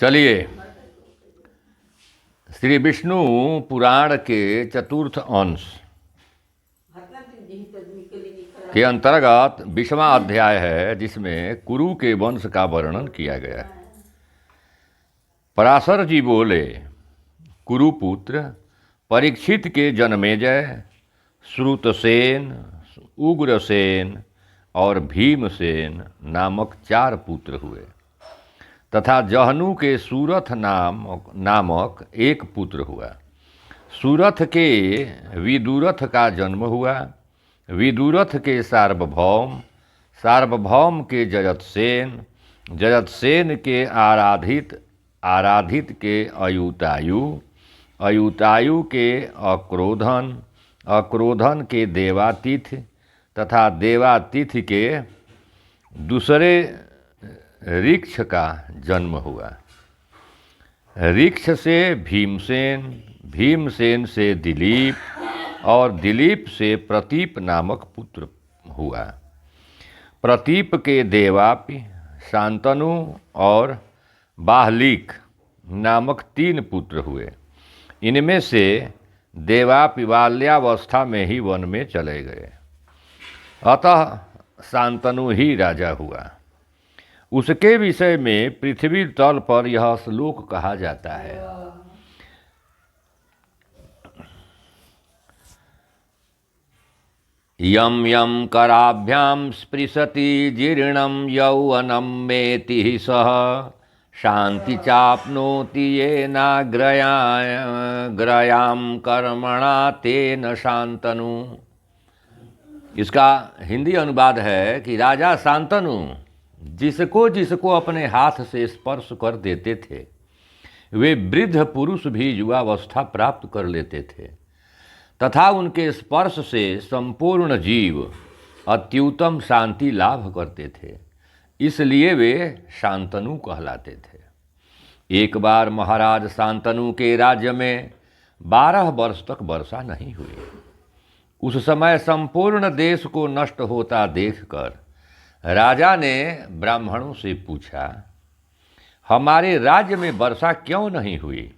चलिए, श्री विष्णु पुराण के चतुर्थ अंश के अंतर्गत 20वां अध्याय है, जिसमें कुरु के वंश का वर्णन किया गया है। पराशर जी बोले, कुरुपुत्र परीक्षित के जन्मेजय, श्रुतसेन, उग्रसेन और भीमसेन नामक 4 पुत्र हुए तथा जहनु के सूरथ नामक 1 पुत्र हुआ। सूरथ के विदुरथ का जन्म हुआ, विदुरथ के सार्वभौम, सार्वभौम के जयतसेन, जयतसेन के आराधित के अयुतायु, अयुतायु के अक्रोधन, अक्रोधन के देवातिथि तथा देवातिथि के दूसरे ऋक्ष का जन्म हुआ। ऋक्ष से भीमसेन, भीमसेन से दिलीप और दिलीप से प्रतीप नामक पुत्र हुआ। प्रतीप के देवापि, शांतनु और बाहलिक नामक 3 पुत्र हुए। इनमें से देवापि बाल्यावस्था में ही वन में चले गए, अतः शांतनु ही राजा हुआ। उसके विषय में पृथ्वी तल पर यह श्लोक कहा जाता है। यम यम कराभ्याम स्पृशति जीर्णम यौवनम मेति सह शांति चाप्नोति येनाग्रयाम कर्मणा तेन शांतनु। इसका हिंदी अनुवाद है कि राजा शांतनु जिसको अपने हाथ से स्पर्श कर देते थे, वे वृद्ध पुरुष भी युवावस्था प्राप्त कर लेते थे तथा उनके स्पर्श से संपूर्ण जीव अत्युत्तम शांति लाभ करते थे, इसलिए वे शांतनु कहलाते थे। एक बार महाराज शांतनु के राज्य में 12 वर्ष तक वर्षा नहीं हुई। उस समय संपूर्ण देश को नष्ट होता देखकर राजा ने ब्राह्मणों से पूछा, हमारे राज्य में वर्षा क्यों नहीं हुई?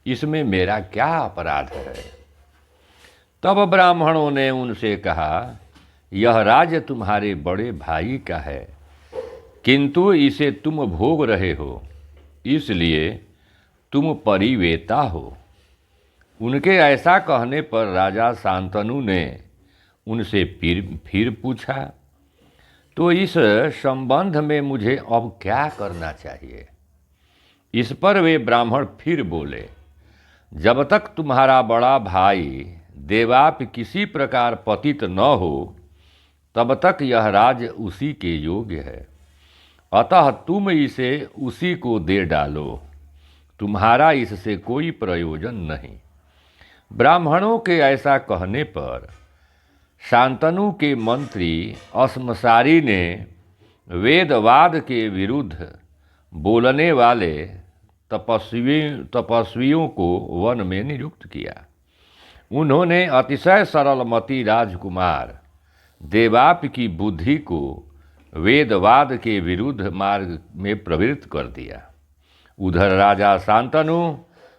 इसमें मेरा क्या अपराध है? तब ब्राह्मणों ने उनसे कहा, यह राज्य तुम्हारे बड़े भाई का है, किंतु इसे तुम भोग रहे हो, इसलिए तुम परिवेता हो। उनके ऐसा कहने पर राजा शांतनु ने उनसे फिर पूछा, तो इस संबंध में मुझे अब क्या करना चाहिए? इस पर वे ब्राह्मण फिर बोले, जब तक तुम्हारा बड़ा भाई देवाप किसी प्रकार पतित न हो, तब तक यह राज्य उसी के योग्य है, अतः तुम इसे उसी को दे डालो, तुम्हारा इससे कोई प्रयोजन नहीं। ब्राह्मणों के ऐसा कहने पर शांतनु के मंत्री अस्मसारी ने वेदवाद के विरुद्ध बोलने वाले तपस्वियों को वन में नियुक्त किया। उन्होंने अतिशय सरलमती राजकुमार देवाप की बुद्धि को वेदवाद के विरुद्ध मार्ग में प्रवृत्त कर दिया। उधर राजा शांतनु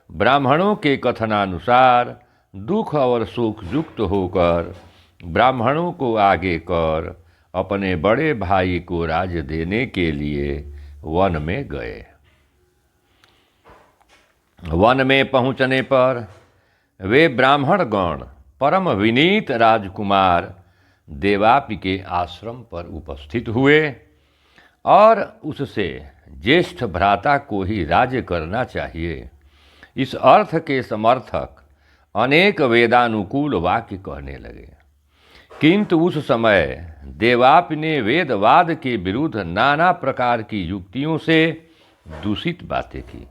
ब्राह्मणों के कथनानुसार दुख और सुख युक्त होकर ब्राह्मणों को आगे कर अपने बड़े भाई को राज्य देने के लिए वन में गए। वन में पहुंचने पर वे ब्राह्मण गण परम विनीत राजकुमार देवापि के आश्रम पर उपस्थित हुए और उससे ज्येष्ठ भ्राता को ही राज्य करना चाहिए, इस अर्थ के समर्थक अनेक वेदानुकूल वाक्य कहने लगे। किंतु उस समय देवाप ने वेदवाद के विरुद्ध नाना प्रकार की युक्तियों से दूषित बातें की।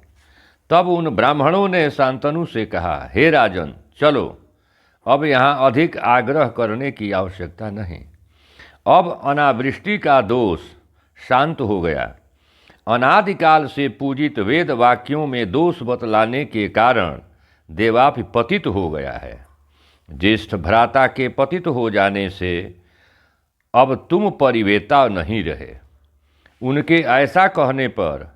तब उन ब्राह्मणों ने शांतनु से कहा, हे राजन, चलो, अब यहाँ अधिक आग्रह करने की आवश्यकता नहीं। अब अनावृष्टि का दोष शांत हो गया। अनादिकाल से पूजित वेद वाक्यों में दोष बतलाने के कारण देवाप पतित हो गया है। ज्येष्ठ भ्राता के पतित हो जाने से अब तुम परिवेता नहीं रहे। उनके ऐसा कहने पर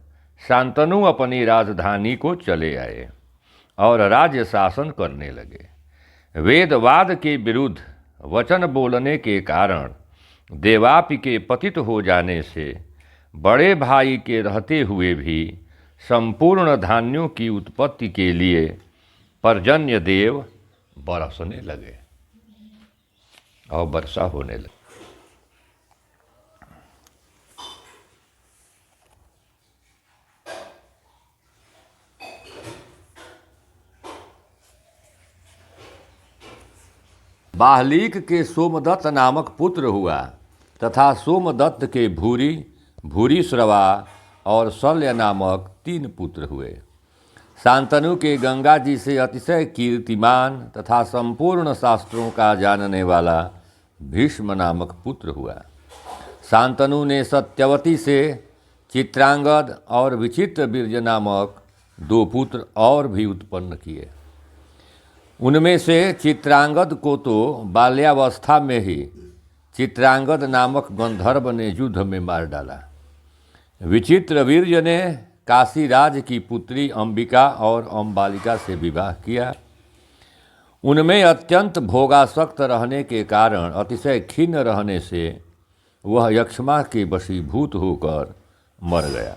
शांतनु अपनी राजधानी को चले आए और राज्य शासन करने लगे। वेदवाद के विरुद्ध वचन बोलने के कारण देवापि के पतित हो जाने से बड़े भाई के रहते हुए भी संपूर्ण धान्यों की उत्पत्ति के लिए पर्जन्य देव बरसने लगे और वर्षा होने लगी। बाहलीक के सोमदत्त नामक पुत्र हुआ तथा सोमदत्त के भूरी, भूरीश्रवा और शल्य नामक 3 पुत्र हुए। शांतनु के गंगा जी से अतिशय कीर्तिमान तथा संपूर्ण शास्त्रों का जानने वाला भीष्म नामक पुत्र हुआ। शांतनु ने सत्यवती से चित्रांगद और विचित्र बीर्ज नामक 2 पुत्र और भी उत्पन्न किए। उनमें से चित्रांगद को तो बाल्यावस्था में ही चित्रांगद नामक गंधर्व ने युद्ध में मार डाला। विचित्र वीर्य ने काशीराज की पुत्री अंबिका और अम्बालिका से विवाह किया। उनमें अत्यंत भोगासक्त रहने के कारण अतिशय खिन्न रहने से वह यक्ष्मा के वशीभूत होकर मर गया।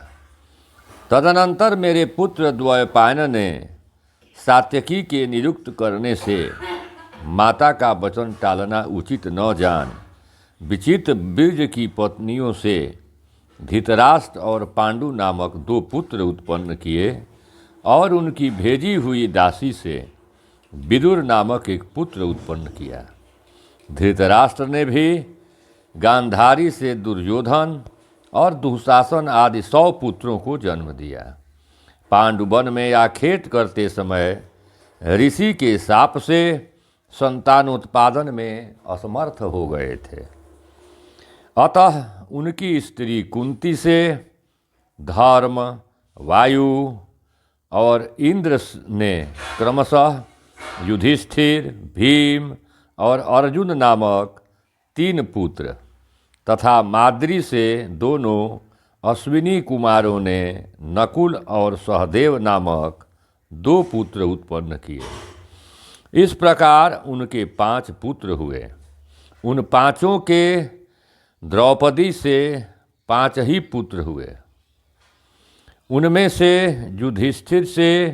तदनंतर मेरे पुत्र द्वैपायन ने सात्यकी के निरुक्त करने से माता का वचन टालना उचित न जान विचित्र बीर्ज की पत्नियों से धृतराष्ट्र और पांडु नामक 2 पुत्र उत्पन्न किए और उनकी भेजी हुई दासी से विदुर नामक एक पुत्र उत्पन्न किया। धृतराष्ट्र ने भी गांधारी से दुर्योधन और दुशासन आदि 100 पुत्रों को जन्म दिया। पांडुवन में आखेट करते समय ऋषि के शाप से संतानोत्पादन में असमर्थ हो गए थे। अतः उनकी स्त्री कुंती से धर्म, वायु और इंद्र ने क्रमशः युधिष्ठिर, भीम और अर्जुन नामक 3 पुत्र तथा माद्री से दोनों अश्विनी कुमारों ने नकुल और सहदेव नामक 2 पुत्र उत्पन्न किए। इस प्रकार उनके 5 पुत्र हुए। उन 5 के द्रौपदी से 5 ही पुत्र हुए। उनमें से युधिष्ठिर से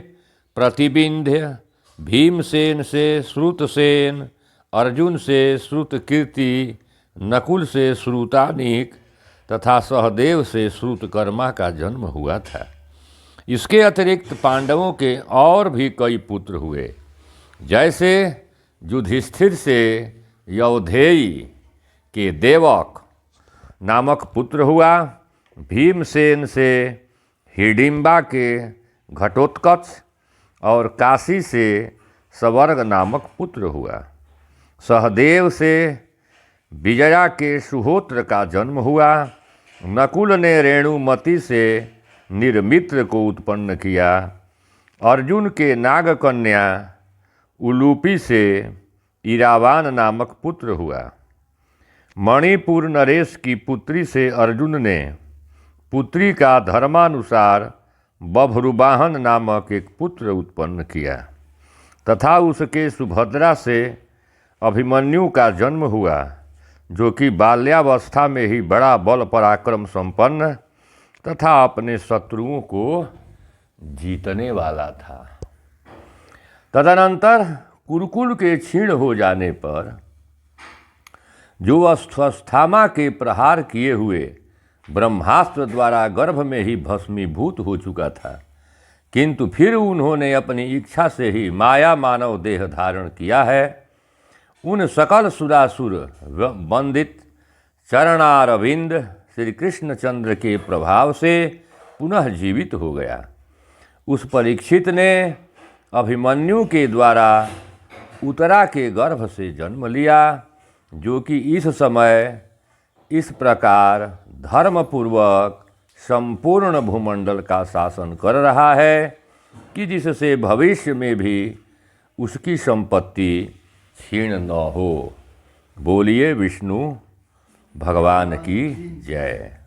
प्रतिबिंध्य, भीमसेन से श्रुतसेन, अर्जुन से श्रुतकीर्ति, नकुल से श्रुतानीक तथा सहदेव से श्रुतकर्मा का जन्म हुआ था। इसके अतिरिक्त पांडवों के और भी कई पुत्र हुए, जैसे युधिष्ठिर से यौधेयी के देवक नामक पुत्र हुआ, भीमसेन से हिडिम्बा के घटोत्कच और काशी से सवर्ग नामक पुत्र हुआ। सहदेव से विजया के सुहोत्र का जन्म हुआ। नकुल ने रेणुमति से निर्मित्र को उत्पन्न किया। अर्जुन के नागकन्या उलूपी से इरावान नामक पुत्र हुआ। मणिपुर नरेश की पुत्री से अर्जुन ने पुत्री का धर्मानुसार बभ्रुवाहन नामक एक पुत्र उत्पन्न किया तथा उसके सुभद्रा से अभिमन्यु का जन्म हुआ, जो कि बाल्यावस्था में ही बड़ा बल पराक्रम संपन्न तथा अपने शत्रुओं को जीतने वाला था। तदनंतर कुरुकुल के क्षीण हो जाने पर जो अश्वत्थामा के प्रहार किए हुए ब्रह्मास्त्र द्वारा गर्भ में ही भस्मीभूत हो चुका था, किंतु फिर उन्होंने अपनी इच्छा से ही माया मानव देह धारण किया है, उन सकल सुरासुर वंदित चरणारविंद श्री कृष्णचंद्र के प्रभाव से पुनः जीवित हो गया। उस परीक्षित ने अभिमन्यु के द्वारा उत्तरा के गर्भ से जन्म लिया, जो कि इस समय इस प्रकार धर्मपूर्वक संपूर्ण भूमंडल का शासन कर रहा है कि जिससे भविष्य में भी उसकी संपत्ति क्षीण न हो। बोलिए विष्णु भगवान की जय।